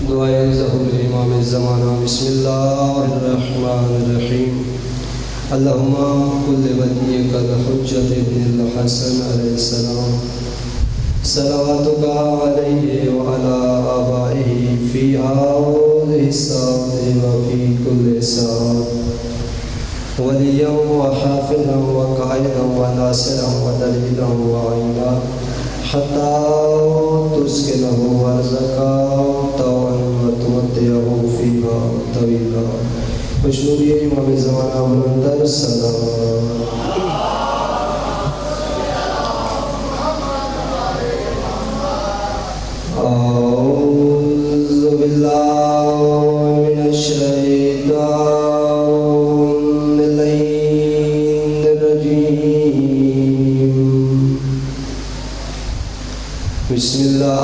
دعائے ظہور امام الزمانہ۔ بسم اللہ الرحمن الرحیم۔ اللہم کل ولیک الحجۃ ابن الحسن علیہ السلام صلواتک علیہ وعلی آبائہ فی هذه الساعة وفی کل ساعة ولیا وحافظا وقائدا وناصرا ودلیلا وعینا حتی تسکنہ ارضک طوعا وتمتعہ فیہا طویلا۔ خوشنودی امام زمانہ بلندر سلام۔ اعوذ باللہ من الشیطان اللعین الرجیم۔ بسم اللہ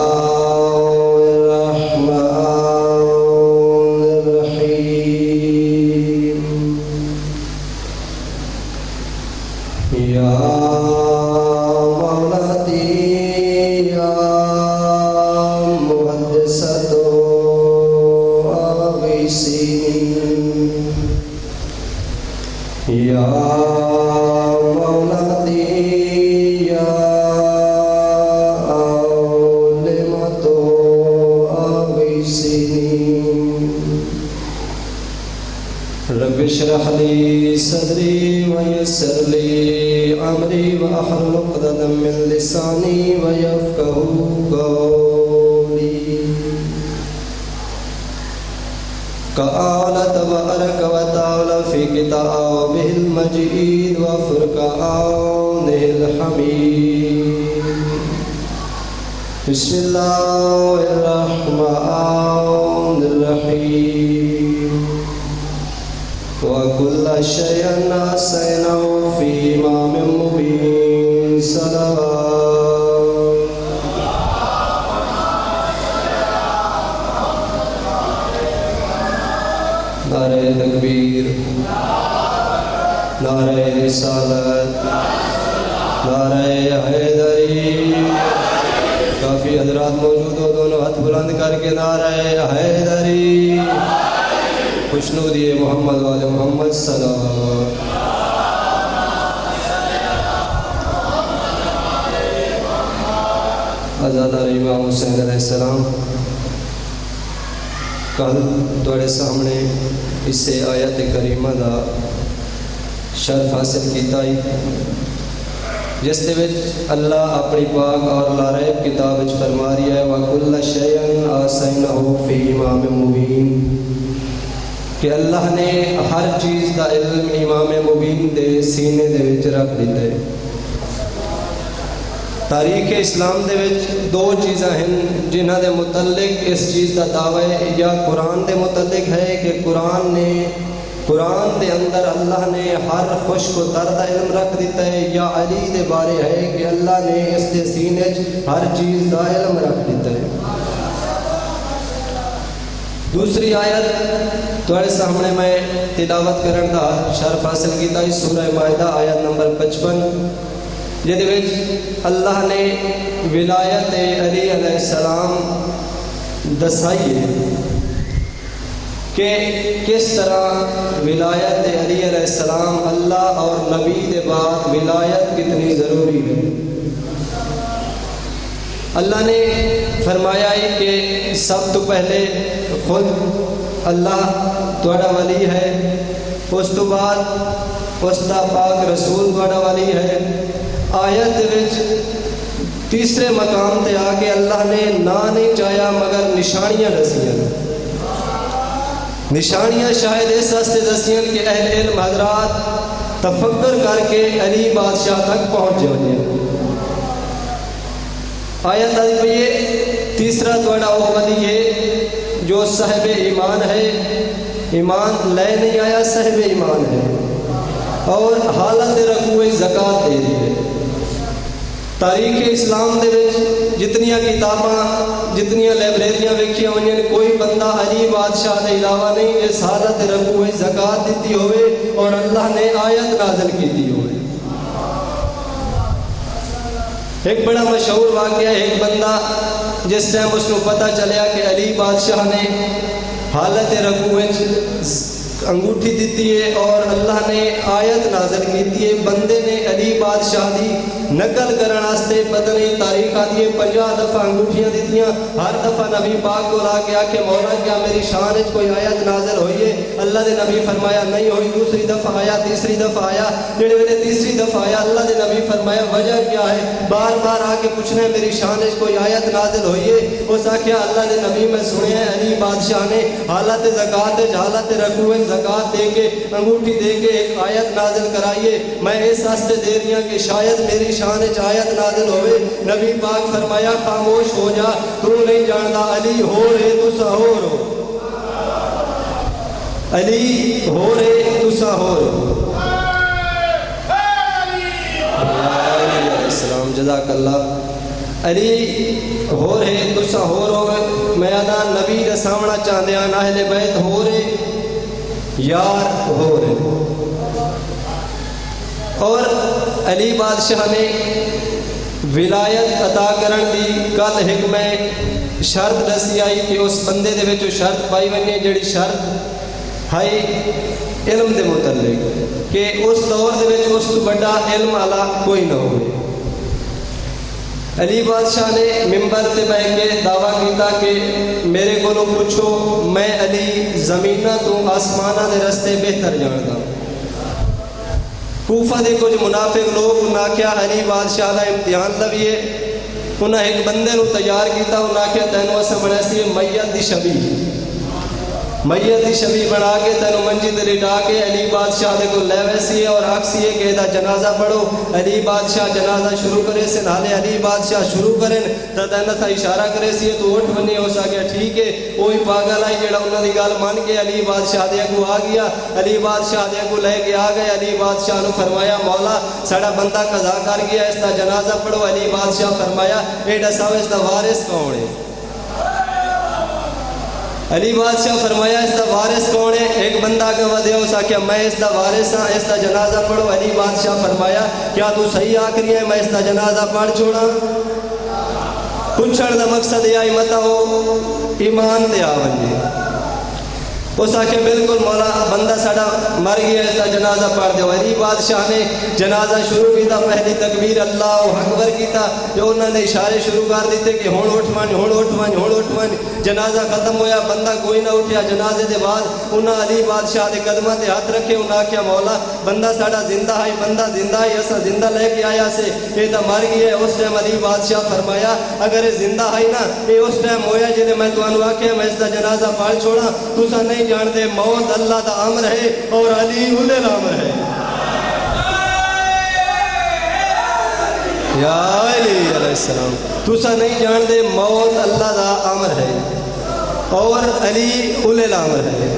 رب اشرح لي صدري ويسر لي امري واحلل عقدة من لساني ويفقهوا قولي۔ قال تبارك وتعالى في كتابه المجيد وفرقانه الحميد۔ بسم الله الرحمن الرحيم۔ وَكُلَّ شَيْءٍ أَحْصَيْنَاهُ فِي إِمَامٍ مُّبِينٍ۔ صلوات نعرہ تکبیر، نعرہ رسالت، نعرہ حیدری۔ کافی حضرات موجود ہو، دونوں ہاتھ بلند کر کے نعرہ حیدری۔ خوشنودی محمد وآل محمد سلام۔ آزادہ امام حسین علیہ السلام کل تھوڑے سامنے اس آیت کریمہ دا شرف حاصل کیتا ہے، جس دے وچ اللہ اپنی پاک اور لاریب کتاب وچ فرما رہی ہے وَكُلَّ شَيْءٍ أَحْصَيْنَاهُ فِي إِمَامٍ مُّبِينٍ، کہ اللہ نے ہر چیز دا علم امام مبین دے سینے دے وچ رکھ دیتا ہے۔ تاریخ اسلام دے وچ دو چیزاں ہیں جنہ دے متعلق اس چیز دا دعویٰ ہے، یا قرآن دے متعلق ہے کہ قرآن دے اندر اللہ نے ہر خشک و تر دا علم رکھ دیتا ہے، یا علی دے بارے ہے کہ اللہ نے اس دے سینے ہر چیز دا علم رکھ دیتا ہے۔ دوسری آیت تمہارے سامنے میں تلاوت کرن دا شرف حاصل کیتا ہے، سورہ مائدہ آیت نمبر 55، جہدے وچ اللہ نے ولایت علی علیہ السلام دسائی ہے کہ کس طرح ولایت علی علیہ السلام اللہ اور نبی دے بعد ولایت کتنی ضروری ہے۔ اللہ نے فرمایا ہے کہ سب تو پہلے خود اللہ تھوڑا ولی ہے، اس تو بعد اس دا پاک رسول تھوڑا ولی ہے۔ آیت وچ تیسرے مقام تے آ کے اللہ نے نہ نہیں چاہیا مگر نشانیاں دسیاں۔ نشانیاں شاید اس واسطے دسیاں کہ اہل علم حضرات تفکر کر کے علی بادشاہ تک پہنچ جائیں۔ آیت آئی پہ یہ تیسرا تھوڑا وہ ولی ہے جو صاحب ایمان ہے، ایمان لے نہیں آیا، صاحب ایمان ہے اور حالت رکوع زکات دے دی ہے۔ تاریخ اسلام دے وچ جتنیاں کتاباں جتنیاں لائبریریاں ویکھیاں ہوئیں، کوئی بندہ علی بادشاہ دے علاوہ نہیں اس حالت رکوع زکات دیتی ہوئے اور اللہ نے آیت نازل کیتی ہوئے۔ ایک بڑا مشہور واقعہ، ایک بندہ جس ٹائم اس کو پتہ چلیا کہ علی بادشاہ نے حالت رکوع انگوٹھی دیتی ہے اور اللہ نے آیت نازل کیتی ہے، بندے نے علی بادشاہ دی نقل کرن واسطے پتہ نہیں تاریخ آتی ہے 50 دفعہ انگوٹھیاں دیتیاں، ہر دفعہ نبی پاک کو لا کے آکے مولا کیا میری شان وچ کوئی آیت نازل ہوئی ہے؟ اللہ دے نبی فرمایا نہیں ہوئی۔ دوسری دفعہ آیا، تیسری دفعہ آیا، جڑے ویلے تیسری دفعہ آیا اللہ دے نبی فرمایا وجہ کیا ہے؟ بار بار آ کے پوچھنا ہے میری شان وچ کوئی آیت نازل ہوئی ہے؟ اس آکھیا اللہ دے نبی میں سنیا ہے علی بادشاہ نے حالت زکات حالت رکوع زکات دے کے انگوٹھی دے کے ایک آیت نازل کرائیے، میں اس واسطے دے رہی ہوں کہ شاید میری شان وچ آیت نازل ہوئے۔ نبی پاک فرمایا خاموش ہو جا، تو نہیں جاندا علی ہو رہے تسا ہو رو، علی ہو رہے تسا ہو رو۔ السلام جزاک اللہ۔ علی ہو رہے تسا ہو رو، میں ادا نبی دا سامنا چاہندے ہیں، اہل بیت ہو رہے یار ہو رہے۔ اور علی بادشاہ نے ولایت عطا کرن دی کل ایک میں شرط دسی آئی کہ اس بندے دے وچ شرط پائی ونجے، جڑی شرط ہے علم دے متعلق کہ اس دور دے وچ اس تو بڑا علم والا کوئی نہ ہوئے۔ علی بادشاہ نے ممبر تے بیٹھ کے دعویٰ کیتا کہ میرے کو پوچھو، میں علی زمینہ تو آسمانہ دے رستے بہتر جاندا۔ کوفہ دے کچھ منافق لوگ انہاں کیا علی بادشاہ دا امتحان لویے، انہاں ایک بندے نو تیار کیتا، انہاں کیا تینوں اسا بنا سی میت دی شبیہ، میت دی شبیہ بنا کے تینوں منجی تے لٹا کے علی بادشاہ دے کو لے ویسی ہے اور آکسی ہے کہ دا جنازہ پڑھو۔ علی بادشاہ جنازہ شروع کرے سے نالے علی بادشاہ شروع کریں تا تینوں تھا اشارہ کرے سی تو اٹھ بنی ہو سکیا ٹھیک ہے، وہی پاگل آئی جڑا انہوں دی گال مان کے علی بادشاہ دے کو آ گیا، علی بادشاہ دے کو لے کے آ گئے۔ علی بادشاہ نے فرمایا مولا ساڑا بندہ قضا کر گیا، اس دا جنازہ پڑھو۔ علی بادشاہ فرمایا ایڈا ساو اس دا وارث کون ہے؟ علی بادشاہ فرمایا اس دا وارث کون ہے؟ ایک بندہ کے ودے ہو سکیا میں اس دا وارث ہاں، اس دا جنازہ پڑھو۔ علی بادشاہ فرمایا کیا تو صحیح آکری ہے میں اس دا جنازہ پڑھ چھوڑا؟ پوچھڑ دا مقصد یہ آئی متا ہو ایمان دے آونجے۔ اس آکے بالکل مولا بندہ ساڑا مر گیا، اس دا جنازہ پڑھ دے۔ علی بادشاہ نے جنازہ شروع کیتا، پہلی تکبیر اللہ اکبر کیتا، جو انہوں نے اشارے شروع کر دیتے کہ ہون اٹھ ون ہون اٹھ ون ہون اٹھ ون۔ جنازہ ختم ہویا، بندہ کوئی نہ اٹھیا۔ جنازے دے بعد انہوں علی بادشاہ دے قدمہ تے ہاتھ رکھے، انہوں کیا مولا بندہ ساڑا زندہ ہے، بندہ زندہ ہے، اسا زندہ لے کے آیا سے یہ تا مر گیا ہے۔ اس ٹائم علی بادشاہ فرمایا اگر یہ زندہ ہے نا یہ اس ٹائم ہویا جنہیں میں تو انہوں آکے میں اس دا جنازہ پڑھ چھوڑا، تو سا نہیں جان دے موت اللہ دا امر ہے اور علی اولے الامر ہے۔ یا علی علیہ السلام، تو سا نہیں جان دے موت اللہ دا امر ہے اور علی اولے الامر ہے۔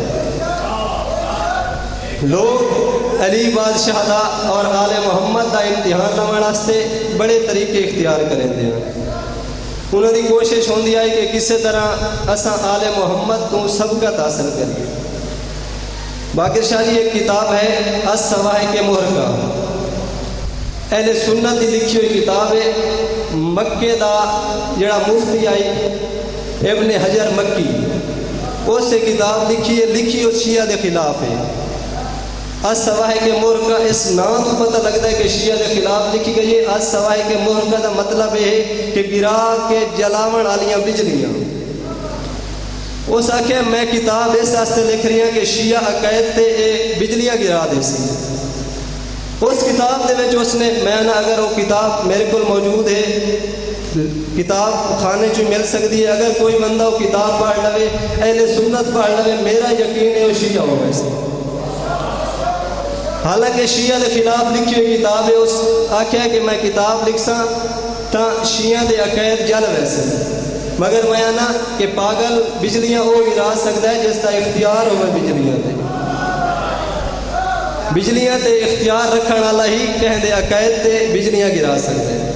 لوگ علی بادشاہ دا اور آل محمد دا امتحان لمن واسطے بڑے طریقے اختیار کریں دے ہیں۔ انہوں نے کوشش ہوندی آئی کہ کسی طرح اساں آل محمد کو سبقت حاصل کریے۔ باقر شاہ جی ایک کتاب ہے الصواعق محرقہ، اہل سنت دی لکھی ہوئی کتاب ہے۔ مکے دا جڑا مفتی آئی ابن حجر مکی اس سے کتاب لکھی ہے، لکھی اس شیعہ دے خلاف ہے۔ الصواعق محرقہ اس نام تو پتہ لگتا ہے کہ شیعہ دے خلاف لکھی گئی ہے۔ الصواعق محرقہ دا مطلب ہے کہ گرا کے جلاون والیاں بجلیاں۔ اس آکھے میں کتاب اس واسطے لکھ رہی ہوں کہ شیعہ عقائد تے بجلیاں گرا دے سی۔ اس کتاب دے وچ اس نے میں نہ اگر وہ کتاب میرے کو موجود ہے، کتاب خانے چ مل سکتی ہے، اگر کوئی بندہ وہ کتاب پڑھ لوے اہل سنت پڑھ لوے میرا یقین ہے وہ شیعہ ہو گئے سی۔ حالانکہ شیعہ دے خلاف لکھی ہوئی کتاب ہے، اس آکھیا کہ میں کتاب لکھ ساں تا شیعہ دے عقائد جل ویسے، مگر میں نا کہ پاگل بجلیاں وہ گرا سکتا ہے جس کا اختیار ہوئے بجلیاں تے، بجلیاں تے اختیار رکھن والا ہی کہندے عقائد تے بجلیاں گرا سکتا ہے۔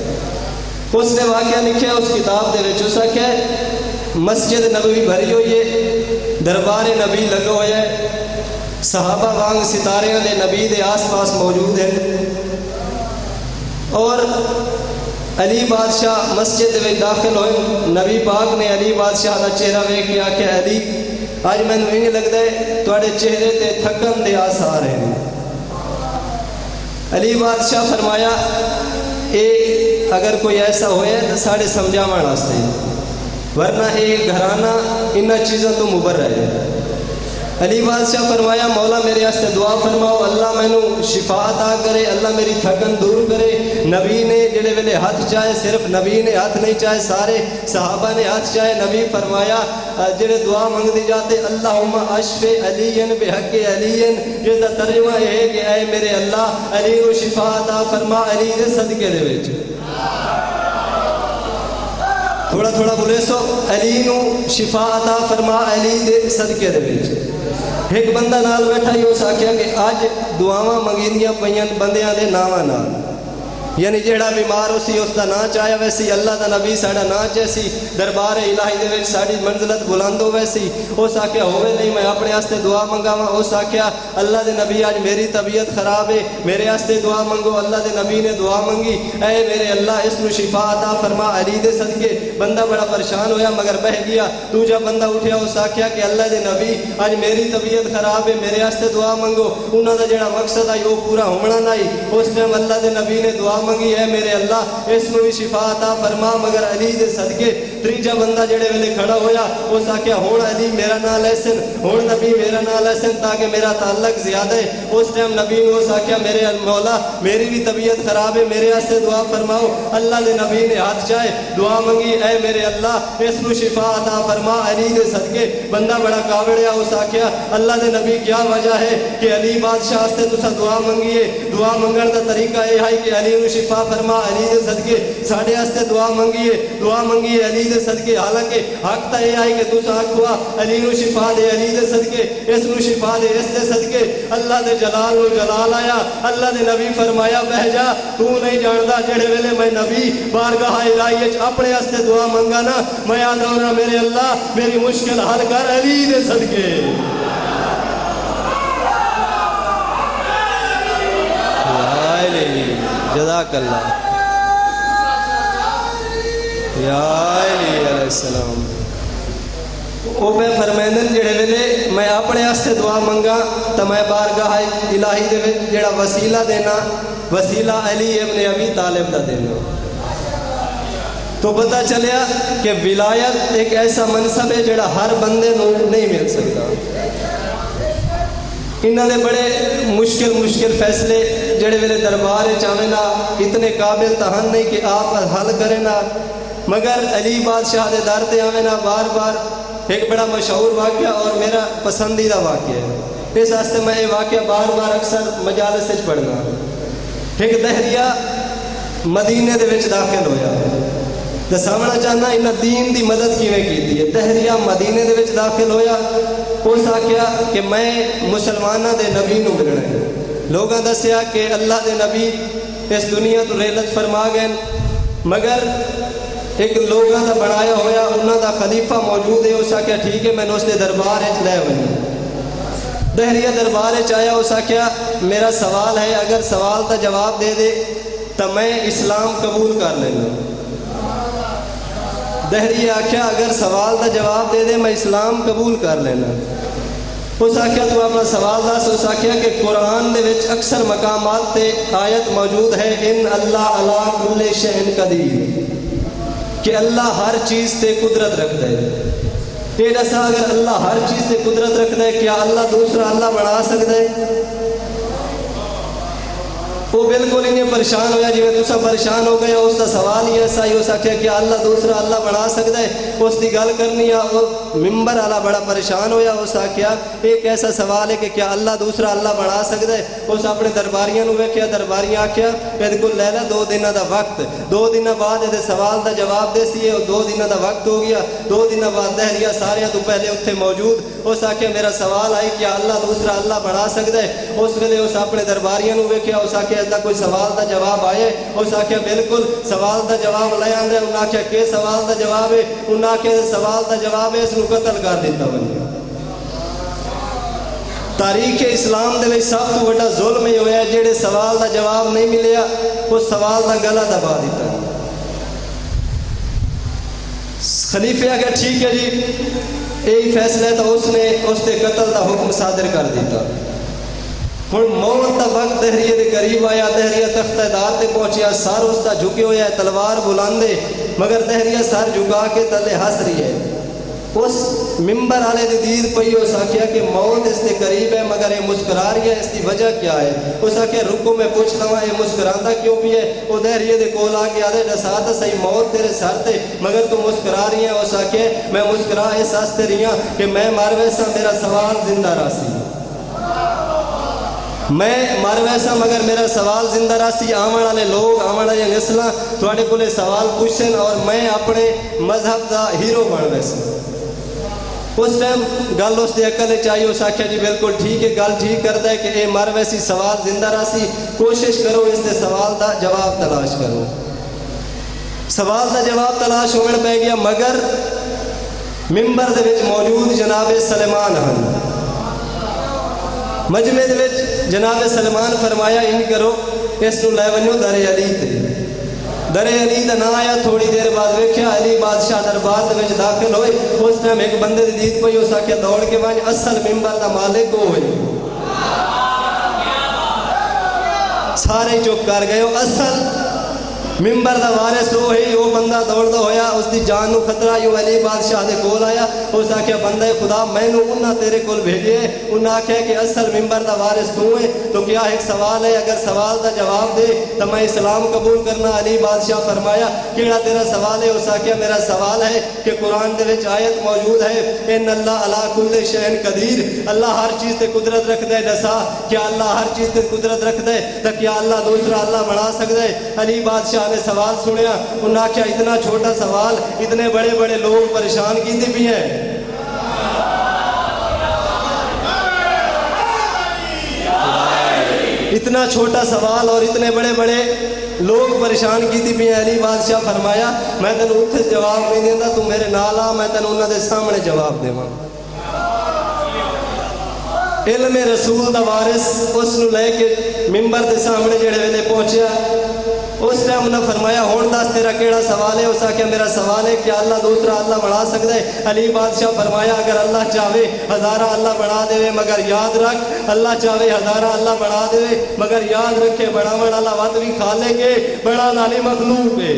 اس نے واقعہ لکھا اس کتاب دے وچ، اس آکھیا مسجد نبوی بھری ہوئی ہے، دربار نبی لگا ہوا ہے، صحابہ وانگ ستاریاں دے نبی دے آس پاس موجود ہیں، اور علی بادشاہ مسجد میں داخل ہوئے. نبی پاک نے علی بادشاہ کا چہرہ ویکھ کے آخیا علی اج مینوں انج لگدا ہے تواڈے چہرے تے تھکن دے آثار ہیں. علی بادشاہ فرمایا اے اگر کوئی ایسا ہوئے تو ساڑھے سمجھاون واسطے ورنہ اے گھرانہ انہاں چیزوں تو مبرر ہے. علی بادشاہ فرمایا مولا میرے واسطے دعا فرماؤ اللہ مینوں شفا عطا کرے, اللہ میری تھکن دور کرے. نبی نے جڑے ویلے ہاتھ چاہے صرف نبی نے ہاتھ نہیں چاہے سارے صحابہ نے ہاتھ چاہے. نبی فرمایا جڑے دعا منگدی جاتے اللہم اشف علی بحق علی, جس کا ترجمہ یہ ہے کہ اے میرے اللہ علی کو شفا عطا فرما علی دے صدقے دے وچ. تھوڑا تھوڑا بولے سو علی نو شفا عطا فرما علی دے صدقے دے وچ. ایک بندہ نال بیٹھا ہی اس آکھیا کہ اج دعاواں منگیندیاں پئیاں بندیاں دے ناواں نال, یعنی جیڑا بیمار ہو سی اس دا نا چاہیا ویسی اللہ دا نبی ساڑا نا چاہسی دربار الہی دے وچ ساڑی منزلت بلند ہو ویسی. اس آکھیا ہوئے نہیں میں اپنے واسطے دعا منگاواں. اس آکھیا اللہ دے نبی اج میری طبیعت خراب ہے میرے واسطے دعا منگو. اللہ دے نبی نے دعا منگی اے میرے اللہ اس نو شفا عطا فرما علی دے صدقے. بندہ بڑا پریشان ہویا مگر بہ گیا. دوجا بندہ اٹھیا اس آکھیا کہ اللہ دے نبی اج میری طبیعت خراب ہے میرے واسطے دعا منگو. انہاں دا جڑا مقصد ہے وہ پورا ہونا نہیں. اس ٹائم اللہ دے نبی نے دعا منگی ہے میرے اللہ اس میں بھی شفا عطا فرما مگر علی دے صدقے. تیجا بندہ جڑے ویلے کھڑا ہویا اس آکھیا ہون علی میرا نام لیسن, ہون نبی میرا نام لیسن تاکہ میرا تعلق زیادہ ہے. اس ٹائم نبی نے اس آکھیا میرے مولا میری بھی طبیعت خراب ہے میرے واسطے دعا فرماؤ. اللہ دے نبی نے ہاتھ چاہے دعا منگی اے میرے اللہ اس کو شفا عطا فرما علی دے صدقے. بندہ بڑا کاوڑیا اس آکھیا اللہ دے نبی کیا وجہ ہے کہ علی بادشاہ واسطے تساں دعا منگی ہے. دعا منگن دا طریقہ یہ ہے کہ علی نو شفا فرما علی دے صدقے. ساڈے واسطے دعا منگیے دعا منگیے علی دے صدقے. حالانکہ حق تا یہ ہے کہ تساں آکھو علی نو شفا دے علی دے صدقے اس نو شفا دے اس دے صدقے. اللہ دے جلال نو جلال آیا. اللہ دے نبی فرمایا بہ جا تو نہیں جاندا جڑے ویلے میں نبی بارگاہ الہی وچ اپنے واسطے دعا منگا نا میں آندا میرے اللہ میری مشکل حل کر علی دے صدقے. جزاک اللہ یا علی علیہ السلام. وہ پہ فرمیندن جڑے ویلے میں اپنے واسطے دعا منگا تو میں بارگاہ الہی دے وچ جڑا وسیلہ دینا وسیلہ علی ابن ابی طالب دا دینا. تو پتہ چلیا کہ ولایت ایک ایسا منصب ہے جڑا ہر بندے نو نہیں مل سکتا. انہاں دے بڑے مشکل فیصلے جڑے ویلے دربار چاہے نا اتنے قابل تہن نہیں کہ آپ حل کریں نا مگر علی بادشاہ دے در تے آویں نا بار بار. ایک بڑا مشہور واقعہ اور میرا پسندیدہ واقعہ ہے اس واسطے میں یہ واقعہ بار بار اکثر مجالس وچ پڑھنا. ایک دہریہ مدینے دے وچ داخل ہویا دساونا چاہنا انہاں دین دی مدد کیویں کیتی ہے. دہریہ مدینے دے وچ داخل ہویا اس آکھیا کہ میں مسلماناں دے نبی نو ملنا ہے. لوگاں دسیا کہ اللہ دے نبی اس دنیا تو رحلت فرما گئے مگر ایک لوگاں دا بنایا ہویا انہاں دا خلیفہ موجود ہے. اس آکھیا ٹھیک ہے میں اس دے دربار وچ لے ونجوں. دہریہ دربار وچ آیا اس آکھیا میرا سوال ہے اگر سوال دا جواب دے دے تو میں اسلام قبول کر لینا. دہریہ آکھیا اگر سوال دا جواب دے دے میں اسلام قبول کر لینا. اس آکھیا تو اپنا سوال دس. اس آکھیا کہ قرآن دے وچ اکثر مقامات تے آیت موجود ہے ان اللہ علی کل شیء قدیر کہ اللہ ہر چیز تے قدرت رکھتا ہے. یہ ایسا اگر اللہ ہر چیز تے قدرت رکھتا ہے کیا اللہ دوسرا اللہ بنا سکتا ہے؟ وہ بالکل انہیں پریشان ہویا جی میں دوسرا پریشان ہو گیا. اس کا سوال ہی ایسا ہی ہو سکیا کہ اللہ دوسرا اللہ بنا سکتا ہے. اس کی گل کرنی ہے وہ ممبر والا بڑا پریشان ہویا. اس آخیا ایک ایسا سوال ہے کہ کیا اللہ دوسرا اللہ بنا سکتا ہے. اس اپنے درباریاں ویکھیا. درباریاں آخیا بالکل لے لا 2 دن دا وقت. 2 دن بعد یہ سوال دا جواب دے سی. 2 دن دا وقت ہو گیا. 2 دن بعد دہریہ سارے تو پہلے اتنے موجود. اس آخیا میرا سوال آئی کیا اللہ دوسرا اللہ بنا سکتا ہے. اس ویلے اس اپنے درباریاں ویکھیا. اس آخیا دا کوئی سوال دا جواب آئے. اس آخیا بالکل سوال دا جواب لے آندے. انہاں آخیا کہ سوال دا جواب ہے. انہاں آخیا سوال دا جواب ہے اس نو قتل کر دیتا بنیا. تاریخ اسلام دے وچ سب تو بڑا ظلم یہ ہویا جڑے سوال دا جواب نہیں ملیا اس سوال دا گلا دبا دیتا. خلیفے آ گیا ٹھیک ہے جی یہی فیصلہ ہے، تو اس نے اس کے قتل کا حکم صادر کر دیتا۔ ہوں موت کا وقت دہریے کے قریب آیا، دہریہ تختہ دار تے پہنچیا، سر اس کا جھکے ہوئے ہے، تلوار بلاندے، مگر دہریہ سر جھکا کے تلے ہس رہی ہے۔ اس ممبر والے دی دید پئی، اس آخیا کہ موت اس کے قریب ہے مگر یہ مسکرا رہی ہے، اس کی وجہ کیا ہے؟ اس آخیا رکو میں پوچھ لوا یہ مسکراتا کیوں بھی ہے؟ وہ دہریے دے کول آ کے آدھے دسا تو صحیح موت تیرے سر تے مگر تو مسکرا رہی ہے۔ اس آخیا میں مسکرا اس واسطے رہی ہوں کہ میں مر ویسا میرا سوال زندہ راسی، میں مر ویسا مگر میرا سوال زندہ راسی، آمن والے لوگ آمن والی نسلاں تھوڑے کولے سوال پوچھن اور میں اپنے مذہب دا ہیرو بن ویسا۔ اس ٹائم گل اس کی عقل چاہیے، اس آخیا جی بالکل ٹھیک ہے، گل ٹھیک کرتا ہے کہ اے مر ویسی سوال زندہ راسی، کوشش کرو اس کے سوال دا جواب تلاش کرو۔ سوال دا جواب تلاش ہونے پہ گیا، مگر ممبر دے وچ موجود جناب سلیمان ہن، مجمع دے وچ جناب سلیمان فرمایا ان کرو اس نو لے ونجو در علی تے۔ در علی دا نہ آیا، تھوڑی دیر بعد ویکھیا علی بادشاہ دربار دے وچ داخل ہوئے، اس ٹائم ایک بندے دی دید پئی، اس آکھیا دوڑ کے ون اصل ممبر دا مالک وہ ہوئے۔ سارے چپ کر گئے، اصل ممبر دا وارث وہ ہی، وہ بندہ دوڑدا ہویا، اس دی جان نو خطرہ، یوں علی بادشاہ دے کول آیا، اس آکھیا بندہ خدا مینوں انہاں تیرے کول بھیجے، انہاں آکھیا کہ اصل ممبر دا وارث تو ہے، تو کیا ایک سوال ہے، اگر سوال دا جواب دے تو میں اسلام قبول کرنا۔ علی بادشاہ فرمایا کیڑا تیرا سوال ہے؟ اس آکھیا میرا سوال ہے کہ قرآن دے وچ آیت موجود ہے ان اللہ علی کل شیء قدیر، اللہ ہر چیز تے قدرت رکھدا ہے، دسا کیا اللہ ہر چیز تے قدرت رکھدا ہے؟ تو کیا اللہ دوسرا اللہ بنا سکدا ہے؟ علی بادشاہ نے سوال سنیا، انہوں نے کہا اتنا چھوٹا سوال اتنے بڑے بڑے لوگ پریشان کیتے بھی ہیں۔ اتنا چھوٹا سوال اور اتنے بڑے بڑے لوگ پریشان کیتے بھی ہیں۔ علی بادشاہ فرمایا میں تینوں اتھے جواب نہیں دینا، تو میرے نال آ، میں تینوں انہاں دے سامنے جواب دیواں۔ علم رسول دا وارث اس نو لے کے ممبر دے سامنے جڑے ویلے پہنچیا، اس ٹائم انہوں نے فرمایا ہون دس تیرا کیڑا سوال ہے؟ اس آخیا میرا سوال ہے کہ اللہ دوسرا اللہ بنا سکتا ہے؟ علی بادشاہ فرمایا اگر اللہ چاہے ہزارہ اللہ بنا دے، مگر یاد رکھ اللہ چاہے ہزارہ اللہ بنا دے مگر یاد رکھے بناون والا وقت بھی کھا لیں گے، بنا والی مخلوق ہے،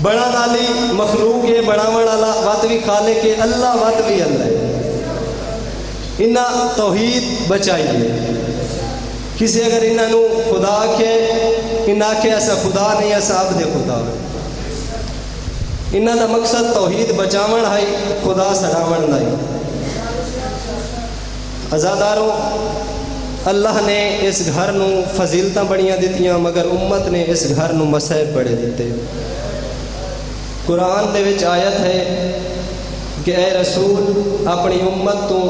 بنا والی مخلوق ہے، بناون والا وقت بھی کھا لیں گے، اللہ وقت بھی اللہ ہے۔ انہاں توحید بچائیے، کسی اگر انہوں خدا کے انہاں آکھے ایسا خدا نہیں، ایسا عبد خدا ہے، انہاں دا مقصد توحید بچاون ہے، خدا سڑاون نہیں۔ عزاداروں اللہ نے اس گھر نو فضیلتاں بڑیاں دیتیاں، مگر امت نے اس گھر نو مصائب بڑے دیتے۔ قرآن دے وچ آیت ہے کہ اے رسول اپنی امت تو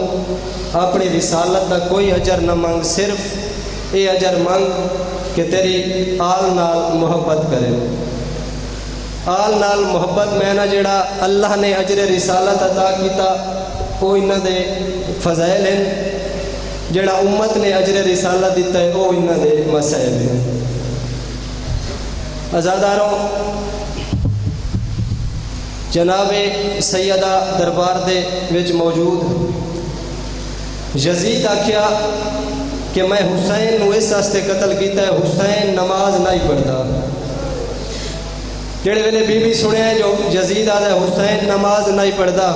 اپنی رسالت دا کوئی اجر نہ مانگ، صرف اے اجر مانگ کہ تیری آل نال محبت کرے۔ آل نال محبت میں نہ جڑا اللہ نے اجر رسالت عطا کیتا وہ انہاں دے فضائل ہیں، جڑا امت نے اجر رسالت دیتا ہے وہ انہاں دے مسائل ہیں۔ عزاداروں جناب سیدہ دربار دے وچ موجود یزید آکھیا کہ میں حسین نو اس واسطے قتل کیتا ہے، حسین نماز نہیں پڑھتا۔ جڑے ویلے بی بی سنیا جو یزید آدھا حسین نماز نہیں پڑھتا،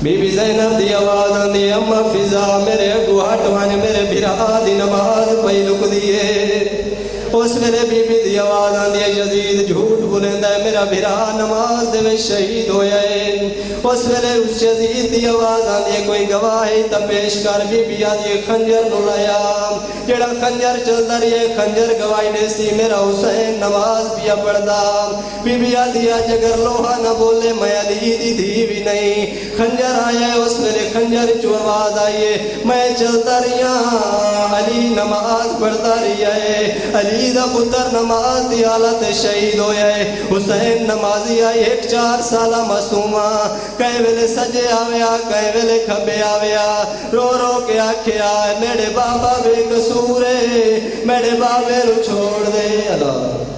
بی بی زینب دی آواز آندی اما فضا میرے اگو ہٹ وان میرے بھرا دی نماز پئی لک دیے۔ اس ویلے بی بی دی آواز آندی ہے یزید جھوٹ بولیندا ہے، میرا بھرا نماز دے وچ شہید ہویا ہے۔ اس ویلے اس یزید دی آواز آندی ہے کوئی گواہی تا پیش کر، بی بی آندی خنجر نو لایا، جڑا خنجر چلدا رہی ہے خنجر گواہی دے سی میرا حسین نماز پیا پڑھدا۔ بی بی آندی اج اگر لوہا نہ بولے میں علی دی دھی بھی نہیں۔ خنجر آیا ہے، اس ویلے خنجر چو آواز آئی ہے میں چلتا رہیا علی نماز پڑھتا رہیا ہے، علی دا پتر نماز دی حالت شہید ہویا ہے۔ حسین نمازی آئی ایک 4 سالہ معصومہ، کئی ویلے سجے آویا کئی ویلے کھبے آویا، رو رو کے آکھیا میرے بابا بے قصور ہے، میرے بابے نو چھوڑ دے۔ اللہ